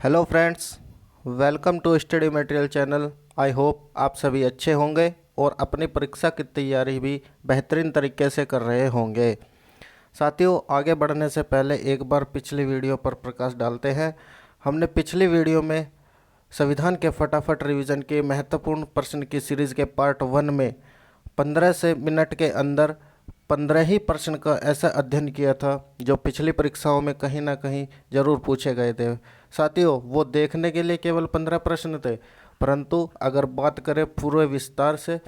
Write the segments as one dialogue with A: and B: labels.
A: Hello friends, welcome to study material channel. I hope आप सभी अच्छे होंगे और अपनी परीक्षा की तैयारी भी बेहतरीन तरीके से कर रहे होंगे। साथियों, आगे बढ़ने से पहले एक बार पिछली वीडियो पर प्रकाश डालते हैं। हमने पिछली वीडियो में संविधान के फटाफट रिवीजन के महत्वपूर्ण प्रश्न की सीरीज़ के पार्ट 1 में 15 से मिनट के अंदर 15 ही प्रश्न का ऐसा अध्ययन किया था जो पिछली परीक्षाओं में कहीं ना कहीं ज़रूर पूछे गए थे। साथियों, वो देखने के लिए केवल 15 प्रश्न थे, परंतु अगर बात करें पूरे विस्तार से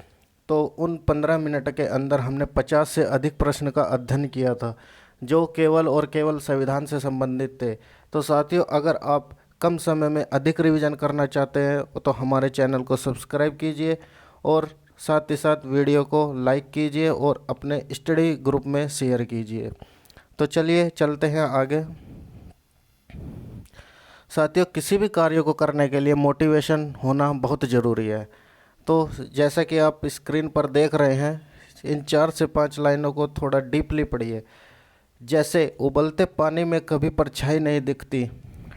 A: तो उन 15 मिनट के अंदर हमने 50 से अधिक प्रश्न का अध्ययन किया था जो केवल और केवल संविधान से संबंधित थे। तो साथियों, अगर आप कम समय में अधिक रिवीजन करना चाहते हैं तो हमारे चैनल को सब्सक्राइब कीजिए और साथ ही साथ वीडियो को लाइक कीजिए और अपने स्टडी ग्रुप में शेयर कीजिए। तो चलिए चलते हैं आगे। साथियों, किसी भी कार्य को करने के लिए मोटिवेशन होना बहुत ज़रूरी है। तो जैसा कि आप स्क्रीन पर देख रहे हैं, इन 4 से 5 लाइनों को थोड़ा डीपली पढ़िए। जैसे उबलते पानी में कभी परछाई नहीं दिखती,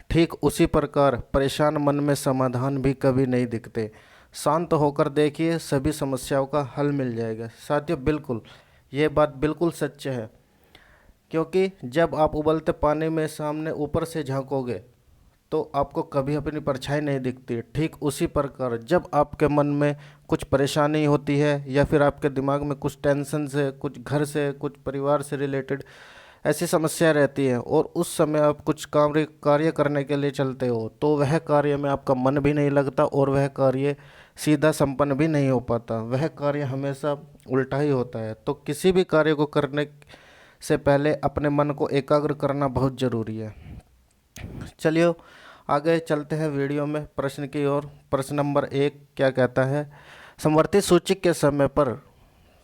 A: ठीक उसी प्रकार परेशान मन में समाधान भी कभी नहीं दिखते। शांत होकर देखिए, सभी समस्याओं का हल मिल जाएगा। साथियों, बिल्कुल ये बात बिल्कुल सच है, क्योंकि जब आप उबलते पानी में सामने ऊपर से झांकोगे तो आपको कभी अपनी परछाई नहीं दिखती। ठीक उसी प्रकार जब आपके मन में कुछ परेशानी होती है या फिर आपके दिमाग में कुछ टेंशन से, कुछ घर से, कुछ परिवार से रिलेटेड ऐसी समस्या रहती है और उस समय आप कुछ कार्य करने के लिए चलते हो तो वह कार्य में आपका मन भी नहीं लगता और वह कार्य सीधा संपन्न भी नहीं हो पाता। वह कार्य हमेशा उल्टा ही होता है। तो किसी भी कार्य को करने से पहले अपने मन को एकाग्र करना बहुत ज़रूरी है। चलिए आगे चलते हैं वीडियो में प्रश्न की ओर। प्रश्न नंबर 1 क्या कहता है? समवर्ती सूची के समय पर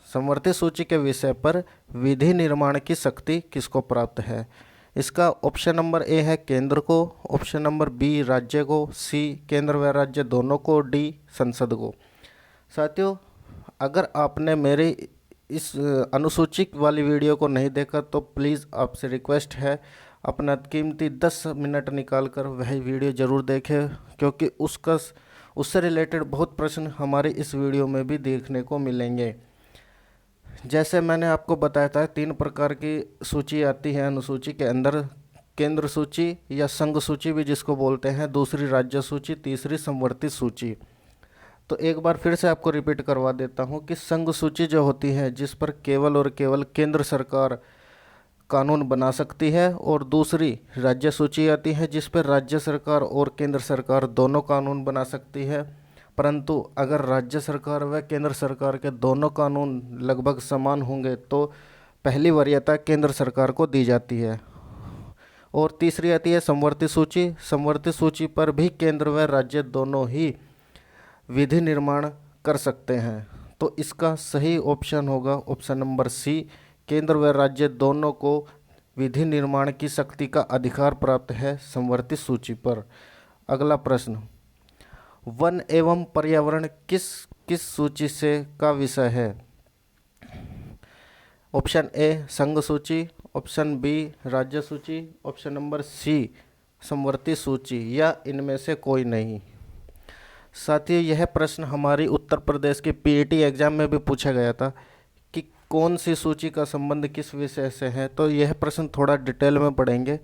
A: समवर्ती सूची के विषय पर विधि निर्माण की शक्ति किसको प्राप्त है? इसका ऑप्शन नंबर ए है केंद्र को, ऑप्शन नंबर बी राज्य को, सी केंद्र व राज्य दोनों को, डी संसद को। साथियों, अगर आपने मेरी इस अनुसूची वाली वीडियो को नहीं देखा तो प्लीज़ आपसे रिक्वेस्ट है, अपना कीमती 10 मिनट निकाल कर वह वीडियो ज़रूर देखें, क्योंकि उससे रिलेटेड बहुत प्रश्न हमारे इस वीडियो में भी देखने को मिलेंगे। जैसे मैंने आपको बताया था, 3 प्रकार की सूची आती है अनुसूची के अंदर। केंद्र सूची या संघ सूची भी जिसको बोलते हैं, दूसरी राज्य सूची, तीसरी समवर्ती सूची। तो एक बार फिर से आपको रिपीट करवा देता हूँ कि संघ सूची जो होती है जिस पर केवल और केवल केंद्र सरकार कानून बना सकती है, और दूसरी राज्य सूची आती है जिस पर राज्य सरकार और केंद्र सरकार दोनों कानून बना सकती है। परंतु अगर राज्य सरकार व केंद्र सरकार के दोनों कानून लगभग समान होंगे तो पहली वरीयता केंद्र सरकार को दी जाती है। और तीसरी आती है समवर्ती सूची। समवर्ती सूची पर भी केंद्र व राज्य दोनों ही विधि निर्माण कर सकते हैं। तो इसका सही ऑप्शन होगा ऑप्शन नंबर सी, केंद्र व राज्य दोनों को विधि निर्माण की शक्ति का अधिकार प्राप्त है समवर्ती सूची पर। अगला प्रश्न, वन एवं पर्यावरण किस किस सूची से का विषय है? ऑप्शन ए संघ सूची, ऑप्शन बी राज्य सूची, ऑप्शन नंबर सी समवर्ती सूची, या इनमें से कोई नहीं। साथियों, यह प्रश्न हमारी उत्तर प्रदेश के पीईटी एग्जाम में भी पूछा गया था कि कौन सी सूची का संबंध किस विषय से है। तो यह प्रश्न थोड़ा डिटेल में पढ़ेंगे।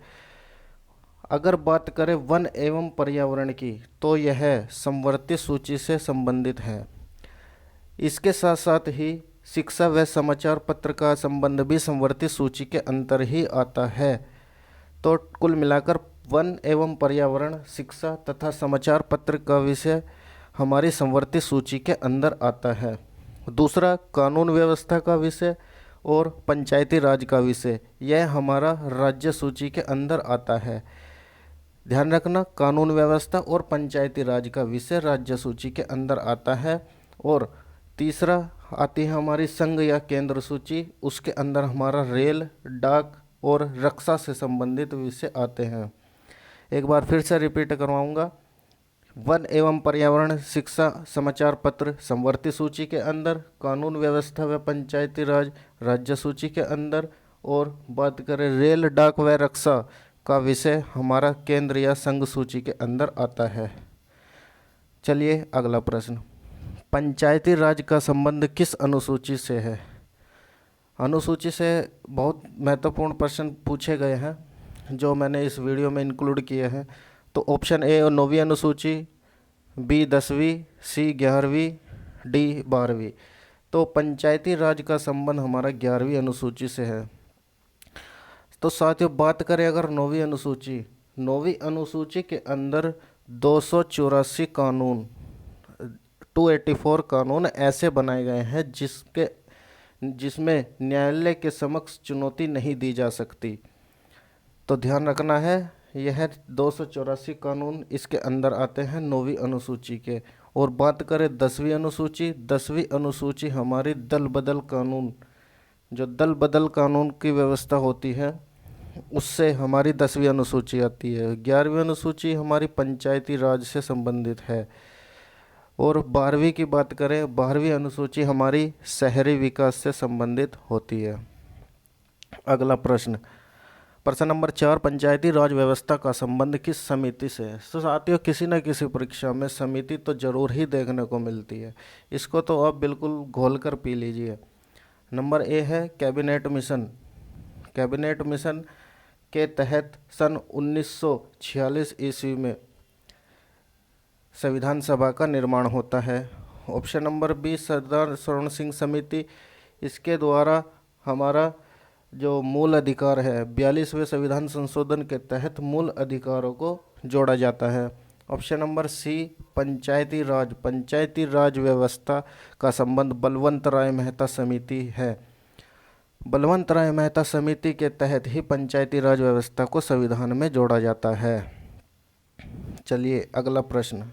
A: अगर बात करें वन एवं पर्यावरण की तो यह समवर्ती सूची से संबंधित है। इसके साथ साथ ही शिक्षा व समाचार पत्र का संबंध भी समवर्ती सूची के अंतर ही आता है। तो कुल मिलाकर वन एवं पर्यावरण, शिक्षा तथा समाचार पत्र का विषय हमारी समवर्ती सूची के अंदर आता है। दूसरा कानून व्यवस्था का विषय और पंचायती राज का विषय, यह हमारा राज्य सूची के अंदर आता है। ध्यान रखना, कानून व्यवस्था और पंचायती राज का विषय राज्य सूची के अंदर आता है। और तीसरा आती है हमारी संघ या केंद्र सूची, उसके अंदर हमारा रेल, डाक और रक्षा से संबंधित विषय आते हैं। एक बार फिर से रिपीट करवाऊंगा, वन एवं पर्यावरण, शिक्षा, समाचार पत्र समवर्ती सूची के अंदर, कानून व्यवस्था व पंचायती राज राज्य सूची के अंदर, और बात करें रेल, डाक व रक्षा का विषय हमारा केंद्र या संघ सूची के अंदर आता है। चलिए अगला प्रश्न, पंचायती राज का संबंध किस अनुसूची से है? अनुसूची से बहुत महत्वपूर्ण प्रश्न पूछे गए हैं जो मैंने इस वीडियो में इंक्लूड किए हैं। तो ऑप्शन ए 9वीं अनुसूची, बी 10वीं, सी 11वीं, डी 12वीं। तो पंचायती राज का संबंध हमारा 11वीं अनुसूची से है। तो साथियों बात करें अगर 9वीं अनुसूची, 9वीं अनुसूची के अंदर 284 कानून, 284 कानून ऐसे बनाए गए हैं जिसमें न्यायालय के समक्ष चुनौती नहीं दी जा सकती। तो ध्यान रखना है, यह 284 कानून इसके अंदर आते हैं 9वीं अनुसूची के। और बात करें 10वीं अनुसूची, 10वीं अनुसूची हमारी दल बदल कानून, जो दल बदल कानून की व्यवस्था होती है उससे हमारी 10वीं अनुसूची आती है। 11वीं अनुसूची हमारी पंचायती राज से संबंधित है। और 12वीं की बात करें, 12वीं अनुसूची हमारी शहरी विकास से संबंधित होती है। अगला प्रश्न, प्रश्न नंबर 4, पंचायती राज व्यवस्था का संबंध किस समिति से है? तो साथियों किसी न किसी परीक्षा में समिति तो जरूर ही देखने को मिलती है, इसको तो आप बिल्कुल घोल कर पी लीजिए। नंबर ए है कैबिनेट मिशन। कैबिनेट मिशन के तहत सन 1946 ईस्वी में संविधान सभा का निर्माण होता है। ऑप्शन नंबर बी सरदार स्वर्ण सिंह समिति, इसके द्वारा हमारा जो मूल अधिकार है 42वें संविधान संशोधन के तहत मूल अधिकारों को जोड़ा जाता है। ऑप्शन नंबर सी पंचायती राज, पंचायती राज व्यवस्था का संबंध बलवंत राय मेहता समिति है। बलवंत राय मेहता समिति के तहत ही पंचायती राज व्यवस्था को संविधान में जोड़ा जाता है। चलिए अगला प्रश्न,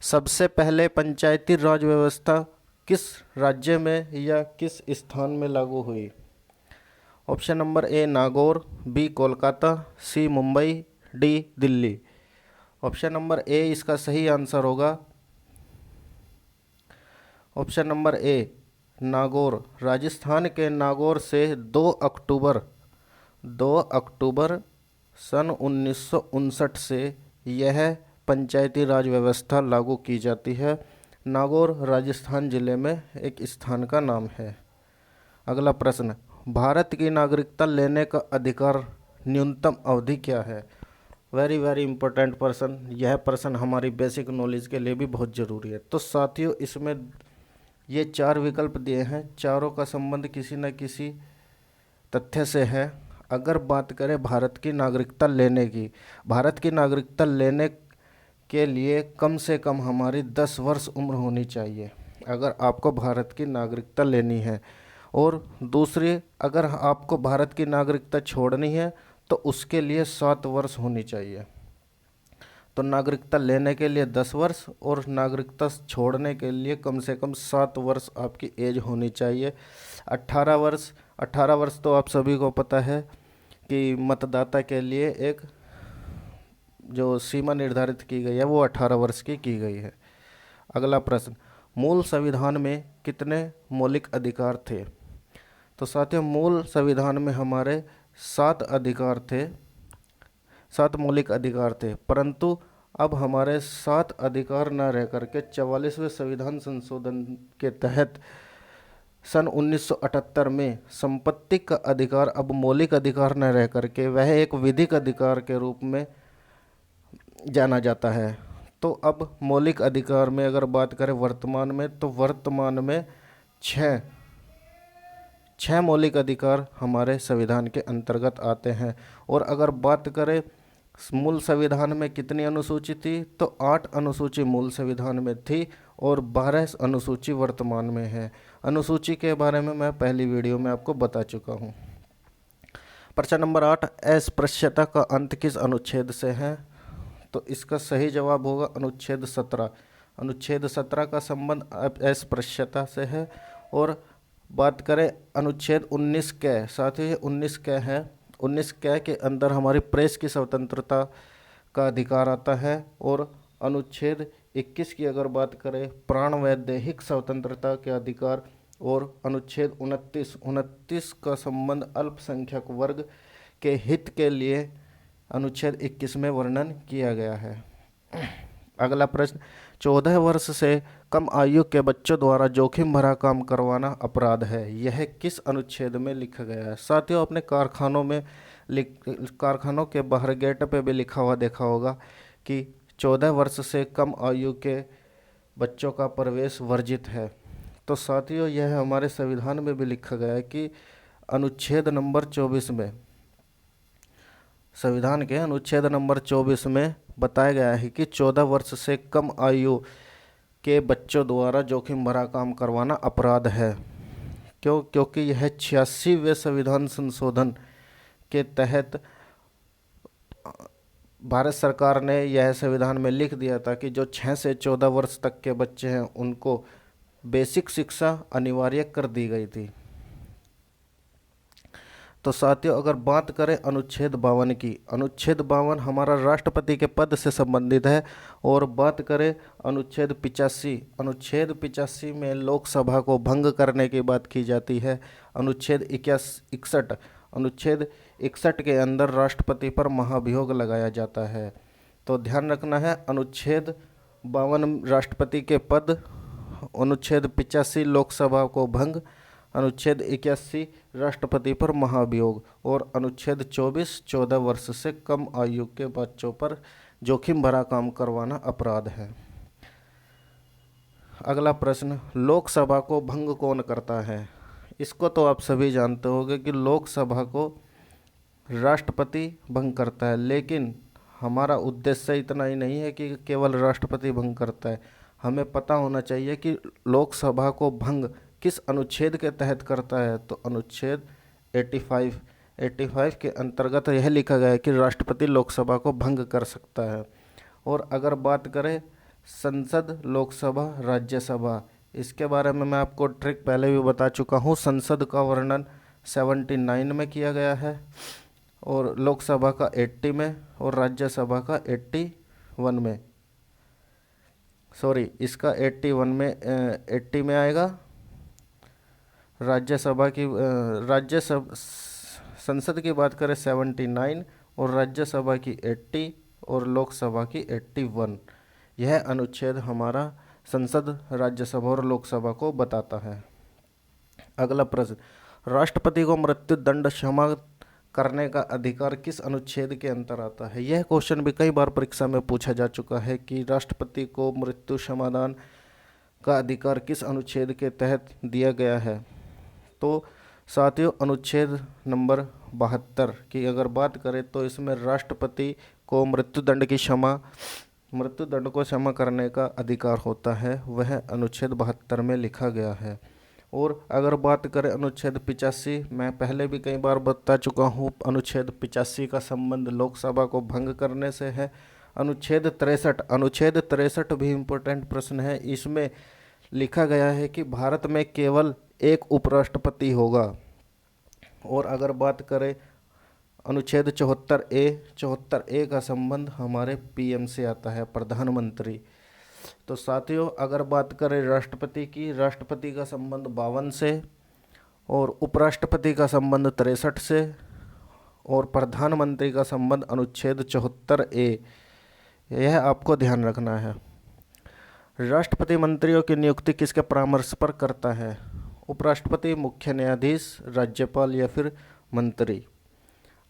A: सबसे पहले पंचायती राज व्यवस्था किस राज्य में या किस स्थान में लागू हुई? Option number A Nagaur, B Kolkata, C Mumbai, D Delhi. Option number A इसका सही आंसर होगा option number A Nagaur. Rajasthan के नागौर से 2 अक्टूबर सन 1959 से यह पंचायती राज व्यवस्था लागू की जाती है। नागौर राजस्थान जिले में एक स्थान का नाम है। अगला प्रश्न, भारत की नागरिकता लेने का अधिकार न्यूनतम अवधि क्या है? वेरी वेरी इंपॉर्टेंट प्रश्न, यह प्रश्न हमारी बेसिक नॉलेज के लिए भी बहुत ज़रूरी है। तो साथियों इसमें ये 4 विकल्प दिए हैं, चारों का संबंध किसी न किसी तथ्य से है। अगर बात करें भारत की नागरिकता लेने की, भारत की नागरिकता लेने के लिए कम से कम हमारी 10 वर्ष उम्र होनी चाहिए अगर आपको भारत की नागरिकता लेनी है। और दूसरी, अगर आपको भारत की नागरिकता छोड़नी है तो उसके लिए 7 वर्ष होनी चाहिए। तो नागरिकता लेने के लिए 10 वर्ष और नागरिकता छोड़ने के लिए कम से कम 7 वर्ष आपकी एज होनी चाहिए। 18 वर्ष तो आप सभी को पता है कि मतदाता के लिए एक जो सीमा निर्धारित की गई है वो 18 वर्ष की गई है। अगला प्रश्न, मूल संविधान में कितने मौलिक अधिकार थे? तो साथियों मूल संविधान में हमारे 7 मौलिक अधिकार थे, परंतु अब हमारे 7 अधिकार न रह करके 44वें संविधान संशोधन के तहत सन 1978 में संपत्ति का अधिकार अब मौलिक अधिकार न रह करके वह एक विधिक अधिकार के रूप में जाना जाता है। तो अब मौलिक अधिकार में अगर बात करें वर्तमान में, तो वर्तमान में 6 मौलिक अधिकार हमारे संविधान के अंतर्गत आते हैं। और अगर बात करें मूल संविधान में कितनी अनुसूची थी, तो 8 अनुसूची मूल संविधान में थी और 12 अनुसूची वर्तमान में है। अनुसूची के बारे में मैं पहली वीडियो में आपको बता चुका हूँ। प्रश्न नंबर 8, अस्पृश्यता का अंत किस अनुच्छेद से है? तो इसका सही जवाब होगा अनुच्छेद 17। अनुच्छेद 17 का संबंध अस्पृश्यता से है। और बात करें अनुच्छेद 19 क, साथ ही 19 क है, 19 क के अंदर हमारी प्रेस की स्वतंत्रता का अधिकार आता है। और अनुच्छेद 21 की अगर बात करें प्राण व दैहिक स्वतंत्रता के अधिकार। और अनुच्छेद 29 का संबंध अल्पसंख्यक वर्ग के हित के लिए अनुच्छेद 21 में वर्णन किया गया है। अगला प्रश्न, 14 वर्ष से कम आयु के बच्चों द्वारा जोखिम भरा काम करवाना अपराध है, यह किस अनुच्छेद में लिखा गया है? साथियों, अपने कारखानों के बाहर गेट पे भी लिखा हुआ देखा होगा कि 14 वर्ष से कम आयु के बच्चों का प्रवेश वर्जित है। तो साथियों, यह हमारे संविधान में भी लिखा गया है कि अनुच्छेद नंबर 24 में, संविधान के अनुच्छेद नंबर 24 में बताया गया है कि 14 वर्ष से कम आयु के बच्चों द्वारा जोखिम भरा काम करवाना अपराध है। क्योंकि यह 86वें संविधान संशोधन के तहत भारत सरकार ने यह संविधान में लिख दिया था कि जो 6 से 14 वर्ष तक के बच्चे हैं उनको बेसिक शिक्षा अनिवार्य कर दी गई थी। तो साथियों, अगर बात करें अनुच्छेद 52 की, अनुच्छेद 52 हमारा राष्ट्रपति के पद से संबंधित है। और बात करें अनुच्छेद 85 में लोकसभा को भंग करने की बात की जाती है। अनुच्छेद 61 के अंदर राष्ट्रपति पर महाभियोग लगाया जाता है। तो ध्यान रखना है, अनुच्छेद 52 राष्ट्रपति के पद, अनुच्छेद 85 लोकसभा को भंग, अनुच्छेद 81 राष्ट्रपति पर महाभियोग और अनुच्छेद 24 14 वर्ष से कम आयु के बच्चों पर जोखिम भरा काम करवाना अपराध है। अगला प्रश्न, लोकसभा को भंग कौन करता है? इसको तो आप सभी जानते होंगे कि लोकसभा को राष्ट्रपति भंग करता है, लेकिन हमारा उद्देश्य इतना ही नहीं है कि केवल राष्ट्रपति भंग करता है। हमें पता होना चाहिए कि लोकसभा को भंग किस अनुच्छेद के तहत करता है। तो अनुच्छेद 85 के अंतर्गत यह लिखा गया है कि राष्ट्रपति लोकसभा को भंग कर सकता है। और अगर बात करें संसद, लोकसभा, राज्यसभा, इसके बारे में मैं आपको ट्रिक पहले भी बता चुका हूँ। संसद का वर्णन 79 में किया गया है और लोकसभा का 80 में और राज्यसभा का 81 में, सॉरी, इसका 80 में आएगा। संसद की बात करें 79 और राज्यसभा की 80 और लोकसभा की 81। यह अनुच्छेद हमारा संसद, राज्यसभा और लोकसभा को बताता है। अगला प्रश्न, राष्ट्रपति को मृत्यु दंड क्षमा करने का अधिकार किस अनुच्छेद के अंतर आता है? यह क्वेश्चन भी कई बार परीक्षा में पूछा जा चुका है कि राष्ट्रपति को मृत्यु क्षमादान का अधिकार किस अनुच्छेद के तहत दिया गया है। तो साथियों, अनुच्छेद नंबर 72 की अगर बात करें तो इसमें राष्ट्रपति को मृत्युदंड को क्षमा करने का अधिकार होता है, वह अनुच्छेद 72 में लिखा गया है। और अगर बात करें अनुच्छेद 85, मैं पहले भी कई बार बता चुका हूँ, अनुच्छेद 85 का संबंध लोकसभा को भंग करने से है। अनुच्छेद 63 भी इम्पोर्टेंट प्रश्न है। इसमें लिखा गया है कि भारत में केवल एक उपराष्ट्रपति होगा। और अगर बात करें अनुच्छेद 74A का संबंध हमारे पीएम से आता है, प्रधानमंत्री। तो साथियों, अगर बात करें राष्ट्रपति का संबंध 52 से और उपराष्ट्रपति का संबंध 63 से और प्रधानमंत्री का संबंध अनुच्छेद 74A, यह आपको ध्यान रखना है। राष्ट्रपति मंत्रियों की नियुक्ति किसके परामर्श पर करता है? उपराष्ट्रपति, मुख्य न्यायाधीश, राज्यपाल या फिर मंत्री।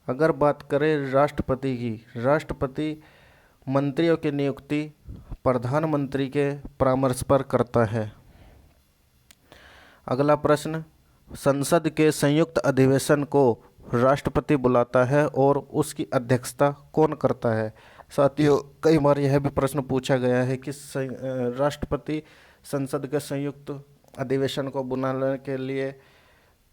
A: अगर बात करें राष्ट्रपति मंत्रियों की नियुक्ति प्रधानमंत्री के परामर्श पर करता है। अगला प्रश्न, संसद के संयुक्त अधिवेशन को राष्ट्रपति बुलाता है और उसकी अध्यक्षता कौन करता है? साथियों, कई बार यह भी प्रश्न पूछा गया है कि राष्ट्रपति संसद के संयुक्त अधिवेशन को बुलाने के लिए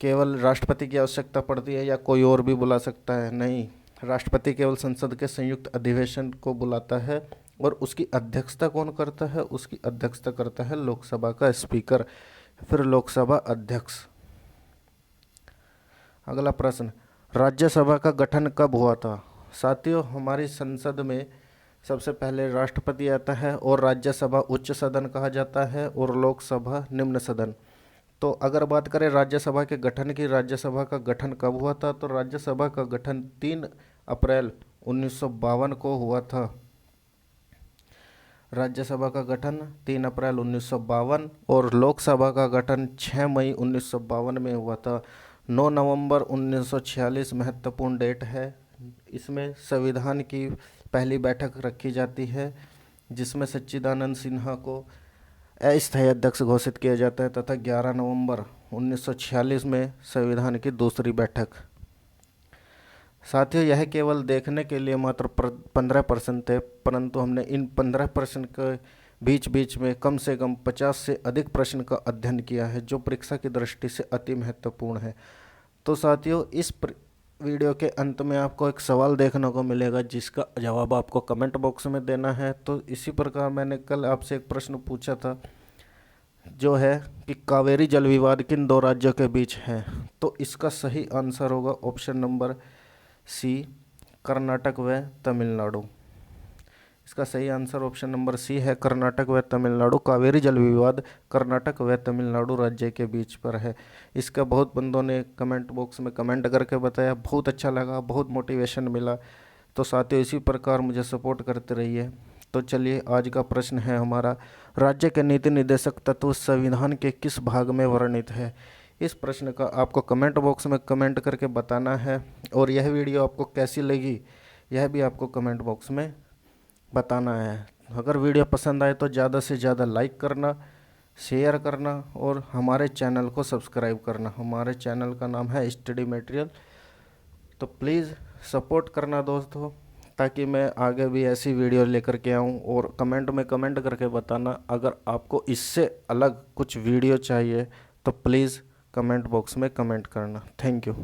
A: केवल राष्ट्रपति की आवश्यकता पड़ती है या कोई और भी बुला सकता है? नहीं, राष्ट्रपति केवल संसद के संयुक्त अधिवेशन को बुलाता है और उसकी अध्यक्षता कौन करता है? उसकी अध्यक्षता करता है लोकसभा का स्पीकर, फिर लोकसभा अध्यक्ष। अगला प्रश्न, राज्यसभा का गठन कब हुआ था? साथियों, हमारी संसद में सबसे पहले राष्ट्रपति आता है और राज्यसभा उच्च सदन कहा जाता है और लोकसभा निम्न सदन। तो अगर बात करें राज्यसभा के गठन की, राज्यसभा का गठन कब हुआ था? तो राज्यसभा का गठन 3 अप्रैल 1952 को हुआ था। राज्यसभा का गठन 3 अप्रैल 1952 और लोकसभा का गठन 6 मई 1952 में हुआ था। 9 नवंबर 1946 महत्वपूर्ण डेट है। इसमें संविधान की पहली बैठक रखी जाती है, जिसमें सच्चिदानंद सिन्हा को अस्थायी अध्यक्ष घोषित किया जाता है, तथा 11 नवंबर 1946 में संविधान की दूसरी बैठक। साथियों, यह केवल देखने के लिए मात्र 15% थे, परंतु हमने इन 15% के बीच बीच में कम से कम 50 से अधिक प्रश्न का अध्ययन किया है, जो परीक्षा की दृष्टि से अति महत्वपूर्ण है। तो साथियों, इस वीडियो के अंत में आपको एक सवाल देखने को मिलेगा, जिसका जवाब आपको कमेंट बॉक्स में देना है। तो इसी प्रकार मैंने कल आपसे एक प्रश्न पूछा था, जो है कि कावेरी जल विवाद किन दो राज्यों के बीच है। तो इसका सही आंसर होगा ऑप्शन नंबर सी, कर्नाटक व तमिलनाडु। इसका सही आंसर ऑप्शन नंबर सी है, कर्नाटक व तमिलनाडु। कावेरी जल विवाद कर्नाटक व तमिलनाडु राज्य के बीच पर है। इसका बहुत बंदों ने कमेंट बॉक्स में कमेंट करके बताया, बहुत अच्छा लगा, बहुत मोटिवेशन मिला। तो साथियों, इसी प्रकार मुझे सपोर्ट करते रहिए। तो चलिए, आज का प्रश्न है हमारा, राज्य के नीति निर्देशक तत्व संविधान के किस भाग में वर्णित है। इस प्रश्न का आपको कमेंट बॉक्स में कमेंट करके बताना है, और यह वीडियो आपको कैसी लगी यह भी आपको कमेंट बॉक्स में बताना है। अगर वीडियो पसंद आए तो ज़्यादा से ज़्यादा लाइक करना, शेयर करना और हमारे चैनल को सब्सक्राइब करना। हमारे चैनल का नाम है स्टडी मटेरियल। तो प्लीज़ सपोर्ट करना दोस्तों, ताकि मैं आगे भी ऐसी वीडियो लेकर के आऊँ। और कमेंट में कमेंट करके बताना, अगर आपको इससे अलग कुछ वीडियो चाहिए तो प्लीज़ कमेंट बॉक्स में कमेंट करना। Thank you.